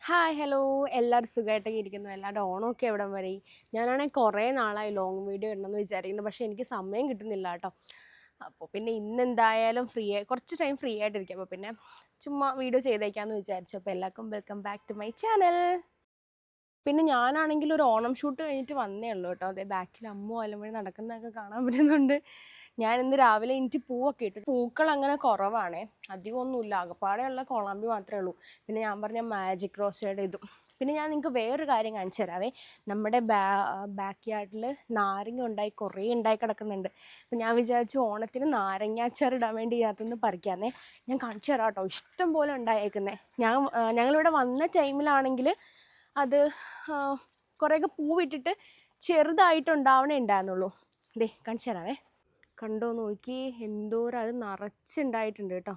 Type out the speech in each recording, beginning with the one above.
Hi hello എല്ലാവരും സുഖമായിട്ടൊക്കെ ഇരിക്കുന്നു. എല്ലാവരുടെ ഓണമൊക്കെ എവിടം വരെ? ഞാനാണെങ്കിൽ കുറേ നാളായി ലോങ് വീഡിയോ ഇടണമെന്ന് വിചാരിക്കുന്നു, പക്ഷേ എനിക്ക് സമയം കിട്ടുന്നില്ല കേട്ടോ. അപ്പോൾ പിന്നെ ഇന്നെന്തായാലും കുറച്ച് ടൈം ഫ്രീ ആയിട്ടിരിക്കും. അപ്പോൾ പിന്നെ ചുമ്മാ വീഡിയോ ചെയ്തേക്കാമെന്ന് വിചാരിച്ചു. അപ്പോൾ എല്ലാവർക്കും welcome back to my channel. പിന്നെ ഞാനാണെങ്കിൽ ഒരു ഓണം ഷൂട്ട് കഴിഞ്ഞിട്ട് വന്നേ ഉള്ളൂ കേട്ടോ. അതേ ബാക്കിൽ അമ്മ വലമ്പഴി നടക്കുന്നതൊക്കെ കാണാൻ പറ്റുന്നുണ്ട്. ഞാൻ ഇന്ന് രാവിലെ എനിക്ക് പൂവൊക്കെ ഇട്ടു. പൂക്കൾ അങ്ങനെ കുറവാണേ, അധികമൊന്നുമില്ല, ആകപ്പാടെയുള്ള കോളാമ്പി മാത്രമേ ഉള്ളൂ. പിന്നെ ഞാൻ പറഞ്ഞ മാജിക് റോസയുടെ ഇതും. പിന്നെ ഞാൻ നിങ്ങൾക്ക് വേറൊരു കാര്യം കാണിച്ചു തരാവേ. നമ്മുടെ ബാക്ക് യാർഡിൽ നാരങ്ങ കുറേ ഉണ്ടായി കിടക്കുന്നുണ്ട്. അപ്പം ഞാൻ വിചാരിച്ചു ഓണത്തിന് നാരങ്ങാച്ചാർ ഇടാൻ വേണ്ടി ഇതിനകത്തുനിന്ന് പറിക്കാന്നേ. ഞാൻ കാണിച്ചു തരാം കേട്ടോ, ഇഷ്ടം പോലെ ഉണ്ടായേക്കുന്നേ. ഞങ്ങളിവിടെ വന്ന ടൈമിലാണെങ്കിൽ അത് കുറേയൊക്കെ പൂവിട്ടിട്ട് ചെറുതായിട്ടുണ്ടാവണേ ഉണ്ടായിരുന്നുള്ളൂ. ദേ കാണിച്ചു തരാവേ. കണ്ടോ നോക്കി, എന്തോരം അത് നിറച്ചുണ്ടായിട്ടുണ്ട് കേട്ടോ.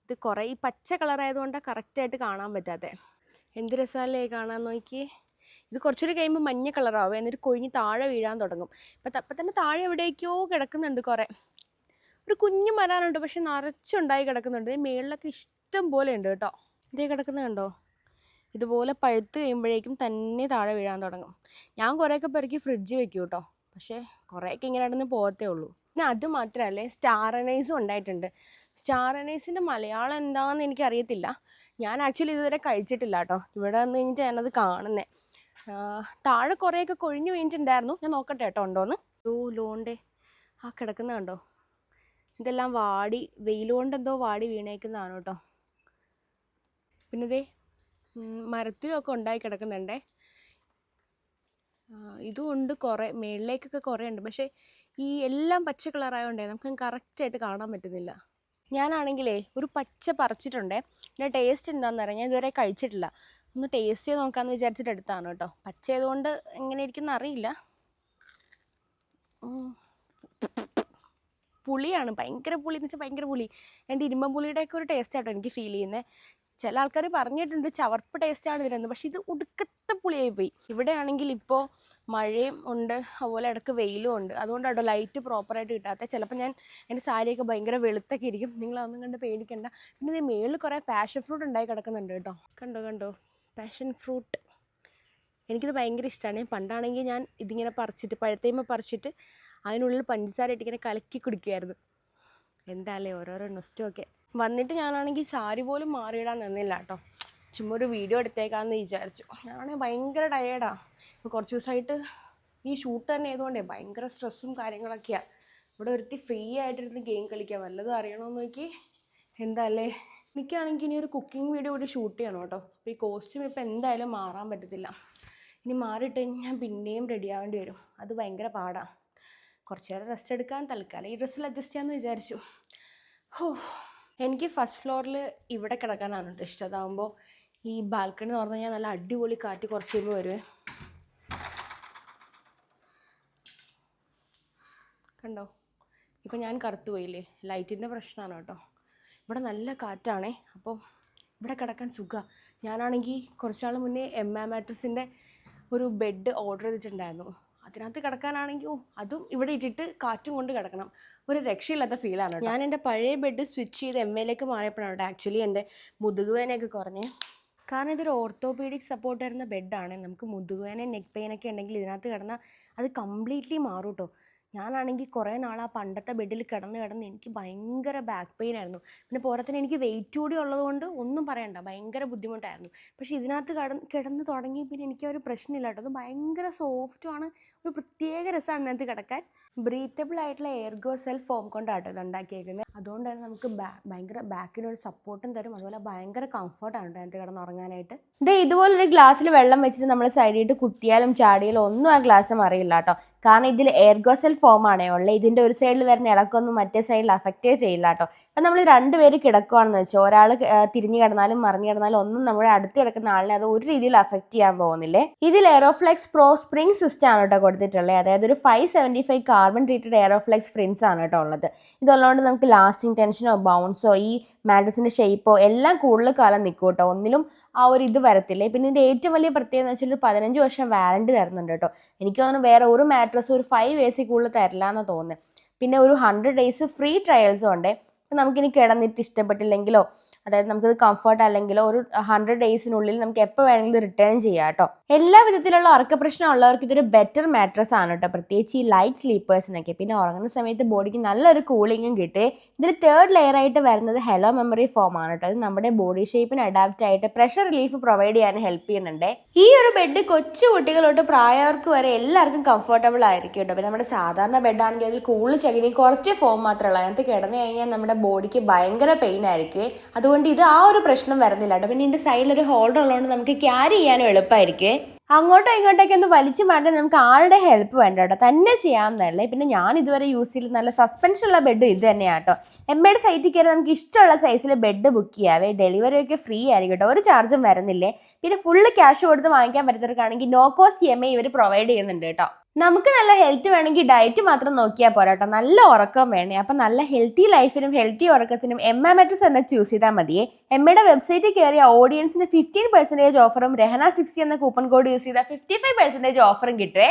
ഇത് കുറേ ഈ പച്ച കളറായതുകൊണ്ടാണ് കറക്റ്റായിട്ട് കാണാൻ പറ്റാത്തത്. എന്ത് രസമല്ലേ കാണാൻ നോക്കി. ഇത് കുറച്ചുകൂടി കഴിയുമ്പോൾ മഞ്ഞ കളറാവും, എന്നിട്ട് കൊഴിഞ്ഞ് താഴെ വീഴാൻ തുടങ്ങും. അപ്പം തന്നെ താഴെ എവിടേക്കോ കിടക്കുന്നുണ്ട് കുറേ. ഒരു കുഞ്ഞു മരാനുണ്ട്, പക്ഷെ നിറച്ചുണ്ടായി കിടക്കുന്നുണ്ട്. മേളിലൊക്കെ ഇഷ്ടം പോലെ ഉണ്ട് കേട്ടോ. ഇതേ കിടക്കുന്നത് കണ്ടോ. ഇതുപോലെ പഴുത്ത് കഴിയുമ്പോഴേക്കും തന്നെ താഴെ വീഴാൻ തുടങ്ങും. ഞാൻ കുറേയൊക്കെ പെറുക്കി ഫ്രിഡ്ജ് വെക്കും കേട്ടോ, പക്ഷേ കുറേയൊക്കെ ഇങ്ങനെ ഇടന്ന് പോകത്തേ ഉള്ളൂ. പിന്നെ അത് മാത്രമല്ലേ, സ്റ്റാർ അനൈസും ഉണ്ടായിട്ടുണ്ട്. സ്റ്റാർ അനൈസിൻ്റെ മലയാളം എന്താണെന്ന് എനിക്കറിയത്തില്ല. ഞാൻ ആക്ച്വലി ഇതുവരെ കഴിച്ചിട്ടില്ല കേട്ടോ. ഇവിടെ വന്ന് കഴിഞ്ഞിട്ട് ഞാനത് കാണുന്നത്. താഴെ കുറേയൊക്കെ കൊഴിഞ്ഞു വീണിട്ടുണ്ടായിരുന്നു. ഞാൻ നോക്കട്ടെ കേട്ടോ ഉണ്ടോയെന്ന്. ലോണ്ടേ ആ കിടക്കുന്ന കണ്ടോ. ഇതെല്ലാം വാടി, വെയിൽ കൊണ്ട് എന്തോ വാടി വീണേക്കുന്നതാണ് കേട്ടോ. പിന്നെ ഇതേ മരത്തിലൊക്കെ ഉണ്ടായി കിടക്കുന്നുണ്ടേ. ഇതും ഉണ്ട് കുറേ, മേളിലേക്കൊക്കെ കുറേ ഉണ്ട്. പക്ഷേ ഈ എല്ലാം പച്ച കളറായതുകൊണ്ടേ നമുക്ക് കറക്റ്റായിട്ട് കാണാൻ പറ്റുന്നില്ല. ഞാനാണെങ്കിലേ ഒരു പച്ച പറിച്ചിട്ടുണ്ടേ. പിന്നെ ടേസ്റ്റ് എന്താണെന്ന് അറിയാം, ഞാൻ ഇതുവരെ കഴിച്ചിട്ടില്ല. ഒന്ന് ടേസ്റ്റ് ചെയ്ത് നോക്കാമെന്ന് വിചാരിച്ചിട്ട് എടുത്താണ് കേട്ടോ. പച്ച ആയതുകൊണ്ട് എങ്ങനെ ഇരിക്കുന്ന അറിയില്ല. പുളിയാണ്, ഭയങ്കര പുളി എന്ന് വെച്ചാൽ ഭയങ്കര പുളി. രണ്ട് ഇരുമ്പം പുളിയുടെയൊക്കെ ഒരു ടേസ്റ്റ് ആട്ടോ എനിക്ക് ഫീൽ ചെയ്യുന്നത്. ചില ആൾക്കാർ പറഞ്ഞിട്ടുണ്ട് ചവർപ്പ് ടേസ്റ്റാണ് ഇതിരുന്നത്, പക്ഷെ ഇത് ഒടുക്കത്തെ പുളിയായി പോയി. ഇവിടെ ആണെങ്കിൽ ഇപ്പോൾ മഴയും ഉണ്ട്, അതുപോലെ ഇടയ്ക്ക് വെയിലും ഉണ്ട്. അതുകൊണ്ടാട്ടോ ലൈറ്റ് പ്രോപ്പറായിട്ട് കിട്ടാത്തത്. ചിലപ്പോൾ ഞാൻ എൻ്റെ സാരിയൊക്കെ ഭയങ്കര വെളുത്തൊക്കെ ഇരിക്കും. നിങ്ങളതൊന്നും കണ്ട് പേടിക്കണ്ട. പിന്നെ ഇത് മേളിൽ കുറേ പാഷൻ ഫ്രൂട്ട് ഉണ്ടായി കിടക്കുന്നുണ്ട് കേട്ടോ. കണ്ടോ പാഷൻ ഫ്രൂട്ട്. എനിക്കിത് ഭയങ്കര ഇഷ്ടമാണ്. പണ്ടാണെങ്കിൽ ഞാൻ ഇതിങ്ങനെ പറിച്ചിട്ട് പഴുത്തേമ്മ പറിച്ചിട്ട് അതിനുള്ളിൽ പഞ്ചസാര ഇട്ടിങ്ങനെ കലക്കി കുടിക്കുമായിരുന്നു. എന്താല്ലേ ഓരോരോ നൊസ്റ്റൊക്കെ. വന്നിട്ട് ഞാനാണെങ്കിൽ സാരി പോലും മാറിയിടാൻ നിന്നില്ല കേട്ടോ. ചുമ്മാ ഒരു വീഡിയോ എടുത്തേക്കാമെന്ന് വിചാരിച്ചു. ഞാനാണെങ്കിൽ ഭയങ്കര ടയേർഡാണ്. ഇപ്പോൾ കുറച്ച് ദിവസമായിട്ട് ഈ ഷൂട്ട് തന്നെ ആയതുകൊണ്ടേ ഭയങ്കര സ്ട്രെസ്സും കാര്യങ്ങളൊക്കെയാണ്. ഇവിടെ ഒരുത്തി ഫ്രീ ആയിട്ടിരുന്ന് ഗെയിം കളിക്കുക. വല്ലതും അറിയണമെന്ന് നോക്കി. എന്താല്ലേ. എനിക്കാണെങ്കിൽ ഇനി ഒരു കുക്കിംഗ് വീഡിയോ കൂടി ഷൂട്ട് ചെയ്യണം കേട്ടോ. അപ്പോൾ ഈ കോസ്റ്റ്യൂം ഇപ്പോൾ എന്തായാലും മാറാൻ പറ്റത്തില്ല. ഇനി മാറിയിട്ട് ഞാൻ പിന്നെയും റെഡി ആവേണ്ടി വരും. അത് ഭയങ്കര പാടാണ്. കുറച്ച് നേരം റെസ്റ്റ് എടുക്കാൻ തൽക്കാലം ഈ ഡ്രസ്സിൽ അഡ്ജസ്റ്റ് ചെയ്യാമെന്ന് വിചാരിച്ചു. എനിക്ക് ഫസ്റ്റ് ഫ്ലോറിൽ ഇവിടെ കിടക്കാനാണ് കേട്ടോ ഇഷ്ടം. അതാകുമ്പോൾ ഈ ബാൽക്കണി എന്ന് പറഞ്ഞു കഴിഞ്ഞാൽ നല്ല അടിപൊളി കാറ്റ് കുറച്ച് കഴിയുമ്പോൾ വരുവേ. കണ്ടോ, ഇപ്പം ഞാൻ കറുത്തു പോയില്ലേ. ലൈറ്റിൻ്റെ പ്രശ്നമാണ് കേട്ടോ. ഇവിടെ നല്ല കാറ്റാണേ, അപ്പോൾ ഇവിടെ കിടക്കാൻ സുഖമാണ്. ഞാനാണെങ്കിൽ കുറച്ചാൾ മുന്നേ മാട്രസിൻ്റെ ഒരു ബെഡ് ഓർഡർ ചെയ്തിട്ടുണ്ടായിരുന്നു. അതിനകത്ത് കിടക്കാനാണെങ്കിൽ അതും ഇവിടെ ഇട്ടിട്ട് കാറ്റും കൊണ്ട് കിടക്കണം. ഒരു രക്ഷയില്ലാത്ത ഫീലാണ്. ഞാൻ എൻ്റെ പഴയ ബെഡ് സ്വിച്ച് ചെയ്ത് എമ്മയിലേക്ക് മാറിയപ്പോഴാണ് ആക്ച്വലി എൻ്റെ മുതുകുവേനയൊക്കെ കുറഞ്ഞേ. കാരണം ഇതൊരു ഓർത്തോപീഡിക് സപ്പോർട്ട് തരുന്ന ബെഡാണ്. നമുക്ക് മുതുകുവേന നെക്ക് പെയിനൊക്കെ ഉണ്ടെങ്കിൽ ഇതിനകത്ത് കിടന്നാൽ അത് കംപ്ലീറ്റ്ലി മാറും കേട്ടോ. ഞാനാണെങ്കിൽ കുറേ നാൾ ആ പണ്ടത്തെ ബെഡിൽ കിടന്ന് എനിക്ക് ഭയങ്കര ബാക്ക് പെയിൻ ആയിരുന്നു. പിന്നെ പോരാത്തതിന് എനിക്ക് വെയിറ്റ് കൂടി ഉള്ളതുകൊണ്ട് ഒന്നും പറയണ്ട, ഭയങ്കര ബുദ്ധിമുട്ടായിരുന്നു. പക്ഷേ ഇതിനകത്ത് കിടന്ന് തുടങ്ങി പിന്നെ എനിക്ക് ഒരു പ്രശ്നമില്ല കേട്ടോ. അത് ഭയങ്കര സോഫ്റ്റുമാണ്. ഒരു പ്രത്യേക രസമാണ് ഇതിനകത്ത് കിടക്കാൻ. ബ്രീത്തബിൾ ആയിട്ടുള്ള എയർഗോ സെൽഫ് ഫോം കൊണ്ടാട്ടോ ഇത് ഉണ്ടാക്കിയേക്കുന്നത്. അതുകൊണ്ട് തന്നെ നമുക്ക് ഭയങ്കര ബാക്കിനൊരു സപ്പോർട്ടും തരും. അതുപോലെ ഭയങ്കര കംഫർട്ടാണ് അതിനകത്ത് കിടന്ന് ഉറങ്ങാനായിട്ട്. ഇതുപോലൊരു ഗ്ലാസ്സിൽ വെള്ളം വെച്ചിട്ട് നമ്മൾ സൈഡിട്ട് കുത്തിയാലും ചാടിയാലും ഒന്നും ആ ഗ്ലാസ് മറിയില്ല കേട്ടോ. കാരണം ഇതിൽ എയർഗോ സെൽഫ് ഫോം ആണേ ഉള്ളത്. ഇതിൻ്റെ ഒരു സൈഡിൽ വരുന്ന ഇളക്കൊന്നും മറ്റേ സൈഡിൽ അഫക്റ്റേ ചെയ്യില്ല കേട്ടോ. അപ്പം നമ്മൾ രണ്ടുപേര് കിടക്കുകയാണെന്ന് വെച്ചാൽ ഒരാൾ തിരിഞ്ഞു കിടന്നാലും മറിഞ്ഞു കിടന്നാലും ഒന്നും നമ്മുടെ അടുത്ത് കിടക്കുന്ന ആളിനെ അത് ഒരു രീതിയിൽ അഫക്റ്റ് ചെയ്യാൻ പോകുന്നില്ലേ. ഇതിൽ എയറോഫ്ലെക്സ് പ്രോ സ്പ്രിംഗ് സിസ്റ്റം ആണ് കേട്ടോ കൊടുത്തിട്ടുള്ളത്. അതായത് ഒരു 575 കാർബൺ ട്രീറ്റഡ് എയറോഫ്ലെക്സ് ഫ്രിൻസ് ആണ് കേട്ടോ ഉള്ളത്. ഇതുള്ളതുകൊണ്ട് നമുക്ക് ലാസ്റ്റിംഗ് ടെൻഷനോ ബൗൺസോ ഈ മാട്രസിൻ്റെ ഷേപ്പോ എല്ലാം കൂടുതൽ കാലം നിൽക്കും കേട്ടോ. ഒന്നിലും ആ ഒരു ഇത് വരത്തില്ലേ. പിന്നെ ഇതിൻ്റെ ഏറ്റവും വലിയ പ്രത്യേകത എന്ന് വെച്ചാൽ 15 വർഷം വാറണ്ടി തരുന്നുണ്ട് കേട്ടോ. എനിക്ക് തോന്നുന്നു വേറെ ഒരു മാട്രസും ഒരു 5 years കൂടുതൽ തരില്ല എന്ന് തോന്നുന്നത്. പിന്നെ ഒരു 100 days ഫ്രീ ട്രയൽസും ഉണ്ട്. നമുക്കിനി കിടന്നിട്ട് ഇഷ്ടപ്പെട്ടില്ലെങ്കിലോ അതായത് നമുക്കിത് കംഫർട്ട് അല്ലെങ്കിലോ ഒരു 100 ഡേയ്സിനുള്ളിൽ നമുക്ക് എപ്പോൾ വേണമെങ്കിലും റിട്ടേൺ ചെയ്യാം കേട്ടോ. എല്ലാ വിധത്തിലുള്ള ഉറക്ക പ്രശ്നം ഉള്ളവർക്ക് ഇതൊരു ബെറ്റർ മാട്രസ് ആണ് കേട്ടോ, പ്രത്യേകിച്ച് ഈ ലൈറ്റ് സ്ലീപ്പേഴ്സിനൊക്കെ. പിന്നെ ഉറങ്ങുന്ന സമയത്ത് ബോഡിക്ക് നല്ലൊരു കൂളിങ്ങും കിട്ടി. ഇതിൽ 3rd ലെയർ ആയിട്ട് വരുന്നത് ഹെലോ മെമ്മറി ഫോം ആണ് കേട്ടോ. ഇത് നമ്മുടെ ബോഡി ഷേപ്പിന് അഡാപ്റ്റ് ആയിട്ട് പ്രഷർ റിലീഫ് പ്രൊവൈഡ് ചെയ്യാൻ ഹെൽപ്പ് ചെയ്യുന്നുണ്ട്. ഈ ഒരു ബെഡ് കൊച്ചു കുട്ടികളോട്ട് പ്രായവർക്ക് വരെ എല്ലാവർക്കും കംഫർട്ടബിൾ ആയിരിക്കും കേട്ടോ. പിന്നെ നമ്മുടെ സാധാരണ ബെഡാണെങ്കിൽ അതിൽ കൂടുതൽ ചകിരി കുറച്ച് ഫോം മാത്രമേ ഉള്ളൂ. അതിനകത്ത് കിടന്നു കഴിഞ്ഞാൽ നമ്മുടെ ബോഡിക്ക് ഭയങ്കര പെയിൻ ആയിരിക്കും. അതുകൊണ്ട് ഇത് ആ ഒരു പ്രശ്നം വരുന്നില്ല കേട്ടോ. പിന്നെ ഇതിന്റെ സൈഡിൽ ഒരു ഹോൾഡർ ഉള്ളതുകൊണ്ട് നമുക്ക് ക്യാരി ചെയ്യാനും എളുപ്പമായിരിക്കും. അങ്ങോട്ടോ ഇങ്ങോട്ടേക്ക് ഒന്ന് വലിച്ചു മാറ്റാൻ നമുക്ക് ആരുടെ ഹെൽപ്പ് വേണ്ട കേട്ടോ, തന്നെ ചെയ്യാവുന്നതല്ലേ. പിന്നെ ഞാൻ ഇതുവരെ യൂസ് ചെയ്ത് നല്ല സസ്പെൻഷൻ ഉള്ള ബെഡ് ഇത് തന്നെയാണ് കേട്ടോ. എമ്മയുടെ സൈറ്റിൽ കയറി നമുക്ക് ഇഷ്ടമുള്ള സൈസിൽ ബെഡ് ബുക്ക് ചെയ്യാവേ. ഡെലിവറി ഒക്കെ ഫ്രീ ആയിരിക്കും കേട്ടോ, ഒരു ചാർജും വരുന്നില്ലേ. പിന്നെ ഫുള്ള് ക്യാഷ് കൊടുത്ത് വാങ്ങിക്കാൻ പറ്റുന്നവർക്കാണെങ്കിൽ നോ കോസ്റ്റ് EMI ഇവർ പ്രൊവൈഡ് ചെയ്യുന്നുണ്ട് കേട്ടോ. നമുക്ക് നല്ല ഹെൽത്ത് വേണമെങ്കിൽ ഡയറ്റ് മാത്രം നോക്കിയാൽ പോരാ കേട്ടോ, നല്ല ഉറക്കം വേണേ. അപ്പം നല്ല ഹെൽത്തി ലൈഫിനും ഹെൽത്തി ഉറക്കത്തിനും എമ്മ മാട്രസ് തന്നെ ചൂസ് ചെയ്താൽ മതിയേ. എമ്മയുടെ വെബ്സൈറ്റിൽ കയറിയ ഓഡിയൻസിന് 15% ഓഫറും രഹന 60 എന്ന കൂപ്പൺ കോഡ് യൂസ് ചെയ്താൽ 55% ഓഫറും കിട്ടുവേ.